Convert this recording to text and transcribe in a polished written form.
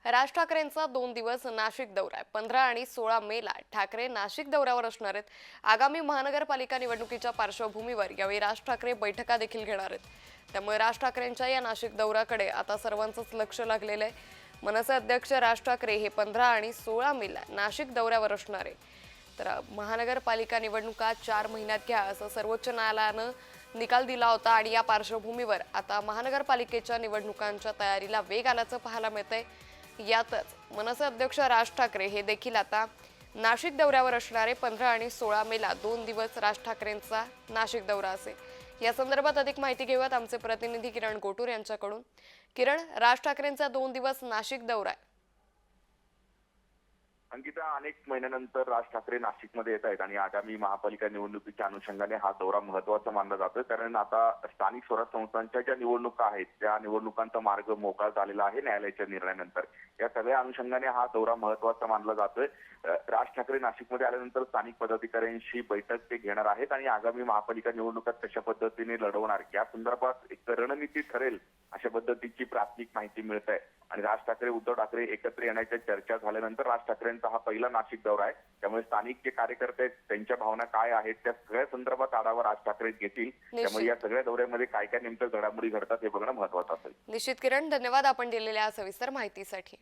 राज ठाकरेंचा 2 दिवस नाशिक दौरा आहे। 15 आणि 16 मेला ठाकरे नाशिक दौऱ्यावर असणार आहेत। आगामी महानगरपालिका निवडणुकीच्या पार्श्वभूमीवर यावेळी राज ठाकरे बैठका देखील घेणार आहेत। त्यामुळे राज ठाकरेंच्या या नाशिक दौऱ्याकडे आता सर्वांचंच लक्ष लागलेलं आहे। मनसे अध्यक्ष राज ठाकरे हे 15 आणि 16 मेला नाशिक दौऱ्यावर असणार आहे। तर महानगरपालिका निवडणुका 4 महिन्यात घ्या असं सर्वोच्च न्यायालयानं निकाल दिला होता आणि या पार्श्वभूमीवर आता महानगरपालिकेच्या निवडणुकांच्या तयारीला वेग आल्याचं पाहायला मिळतंय। यातच मनसे अध्यक्ष राज ठाकरे हे देखील आता नाशिक दौऱ्यावर असणारे 15 आणि 16 मेला 2 दिवस राज ठाकरेंचा नाशिक दौरा असेल। या संदर्भात अधिक माहिती घेऊयात आमचे प्रतिनिधी किरण गोटूर यांच्याकडून। किरण, राज ठाकरेंचा 2 दिवस नाशिक दौरा आहे। अंकिता, अनेक महिन्यानंतर राज ठाकरे नाशिकमध्ये येत आहेत आणि आगामी महापालिका निवडणुकीच्या अनुषंगाने हा दौरा महत्त्वाचा मानला जातोय। कारण आता स्थानिक स्वराज्य संस्थांच्या ज्या निवडणुका आहेत त्या निवडणुकांचा मार्ग मोकळा झालेला आहे न्यायालयाच्या निर्णयानंतर। या सगळ्या अनुषंगाने हा दौरा महत्त्वाचा मानला जातोय। राज ठाकरे नाशिकमध्ये आल्यानंतर स्थानिक पदाधिकाऱ्यांशी बैठक ते घेणार आहेत आणि आगामी महापालिका निवडणुकात कशा पद्धतीने लढवणार या संदर्भात एक रणनीती ठरेल अशा पद्धतीची प्राथमिक माहिती मिळत आहे। आणि राज ठाकरे उद्धव ठाकरे एकत्र येण्याच्या चर्चा झाल्यानंतर राज ठाकरेंचा हा पहिला नाशिक दौरा आहे। त्यामुळे स्थानिक जे कार्यकर्ते आहेत त्यांच्या भावना काय आहेत त्या सगळ्या संदर्भात आढावा राज ठाकरे घेतील। त्यामुळे या सगळ्या दौऱ्यामध्ये काय काय नेमकं घडामोडी घडतात हे बघणं महत्त्वाचं असेल। निश्चित किरण, धन्यवाद आपण दिलेल्या सविस्तर माहितीसाठी।